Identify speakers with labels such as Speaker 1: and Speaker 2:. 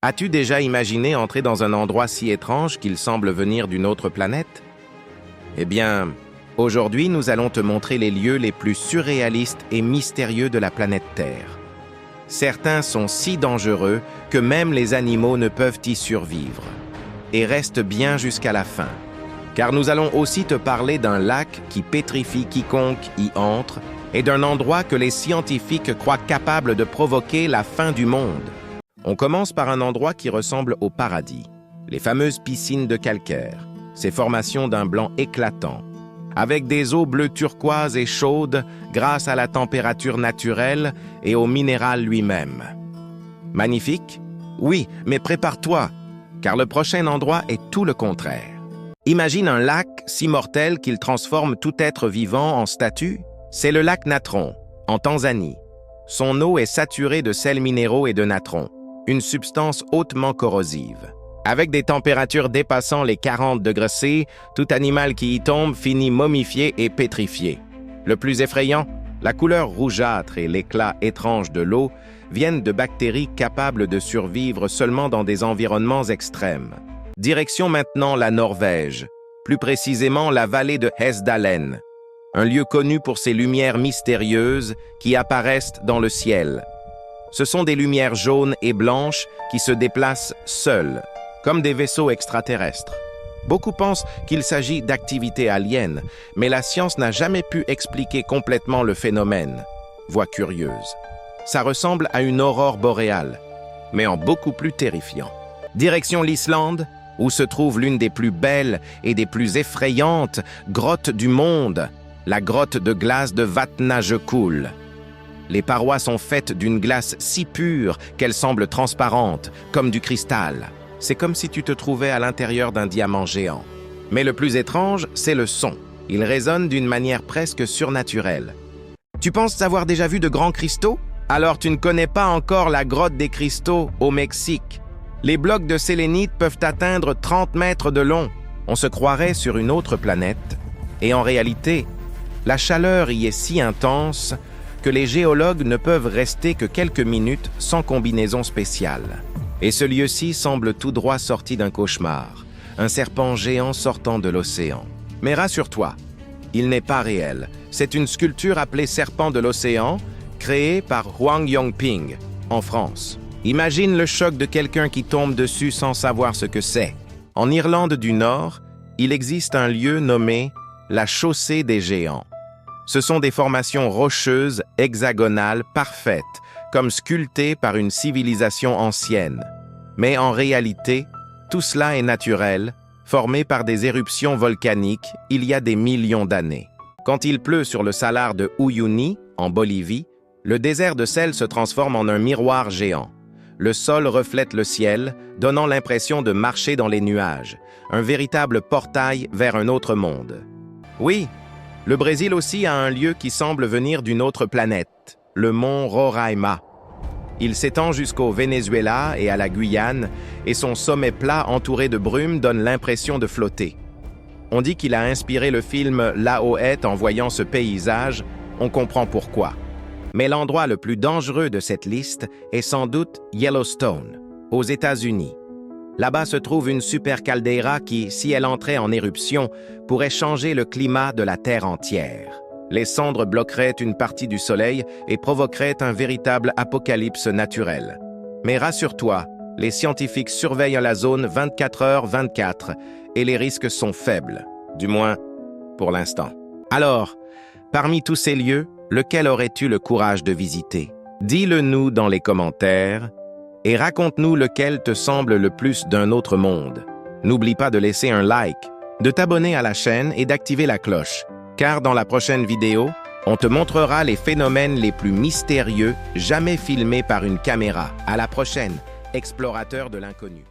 Speaker 1: As-tu déjà imaginé entrer dans un endroit si étrange qu'il semble venir d'une autre planète? Eh bien, aujourd'hui, nous allons te montrer les lieux les plus surréalistes et mystérieux de la planète Terre. Certains sont si dangereux que même les animaux ne peuvent y survivre. Et reste bien jusqu'à la fin, car nous allons aussi te parler d'un lac qui pétrifie quiconque y entre et d'un endroit que les scientifiques croient capable de provoquer la fin du monde. On commence par un endroit qui ressemble au paradis, les fameuses piscines de calcaire, ces formations d'un blanc éclatant, avec des eaux bleues turquoise et chaudes grâce à la température naturelle et au minéral lui-même. Magnifique? Oui, mais prépare-toi, car le prochain endroit est tout le contraire. Imagine un lac si mortel qu'il transforme tout être vivant en statue. C'est le lac Natron, en Tanzanie. Son eau est saturée de sels minéraux et de natron, une substance hautement corrosive. Avec des températures dépassant les 40 degrés C, tout animal qui y tombe finit momifié et pétrifié. Le plus effrayant, la couleur rougeâtre et l'éclat étrange de l'eau viennent de bactéries capables de survivre seulement dans des environnements extrêmes. Direction maintenant la Norvège, plus précisément la vallée de Hesdalen, un lieu connu pour ses lumières mystérieuses qui apparaissent dans le ciel. Ce sont des lumières jaunes et blanches qui se déplacent seules, comme des vaisseaux extraterrestres. Beaucoup pensent qu'il s'agit d'activités aliens, mais la science n'a jamais pu expliquer complètement le phénomène. Voie curieuse. Ça ressemble à une aurore boréale, mais en beaucoup plus terrifiant. Direction l'Islande, où se trouve l'une des plus belles et des plus effrayantes grottes du monde, la grotte de glace de Vatnajökull. Les parois sont faites d'une glace si pure qu'elle semble transparente, comme du cristal. C'est comme si tu te trouvais à l'intérieur d'un diamant géant. Mais le plus étrange, c'est le son. Il résonne d'une manière presque surnaturelle. Tu penses avoir déjà vu de grands cristaux? Alors tu ne connais pas encore la grotte des cristaux au Mexique. Les blocs de sélénite peuvent atteindre 30 mètres de long. On se croirait sur une autre planète. Et en réalité, la chaleur y est si intense que les géologues ne peuvent rester que quelques minutes sans combinaison spéciale. Et ce lieu-ci semble tout droit sorti d'un cauchemar, un serpent géant sortant de l'océan. Mais rassure-toi, il n'est pas réel. C'est une sculpture appelée Serpent de l'océan, créée par Huang Yongping, en France. Imagine le choc de quelqu'un qui tombe dessus sans savoir ce que c'est. En Irlande du Nord, il existe un lieu nommé la Chaussée des Géants. Ce sont des formations rocheuses, hexagonales, parfaites, comme sculptées par une civilisation ancienne. Mais en réalité, tout cela est naturel, formé par des éruptions volcaniques il y a des millions d'années. Quand il pleut sur le salar de Uyuni, en Bolivie, le désert de sel se transforme en un miroir géant. Le sol reflète le ciel, donnant l'impression de marcher dans les nuages, un véritable portail vers un autre monde. Oui, le Brésil aussi a un lieu qui semble venir d'une autre planète, le mont Roraima. Il s'étend jusqu'au Venezuela et à la Guyane, et son sommet plat entouré de brume donne l'impression de flotter. On dit qu'il a inspiré le film La Hoët en voyant ce paysage, on comprend pourquoi. Mais l'endroit le plus dangereux de cette liste est sans doute Yellowstone, aux États-Unis. Là-bas se trouve une super caldeira qui, si elle entrait en éruption, pourrait changer le climat de la Terre entière. Les cendres bloqueraient une partie du soleil et provoqueraient un véritable apocalypse naturel. Mais rassure-toi, les scientifiques surveillent la zone 24h/24 et les risques sont faibles, du moins pour l'instant. Alors, parmi tous ces lieux, lequel aurais-tu le courage de visiter? Dis-le nous dans les commentaires et raconte-nous lequel te semble le plus d'un autre monde. N'oublie pas de laisser un like, de t'abonner à la chaîne et d'activer la cloche, car dans la prochaine vidéo, on te montrera les phénomènes les plus mystérieux jamais filmés par une caméra. À la prochaine, explorateur de l'inconnu.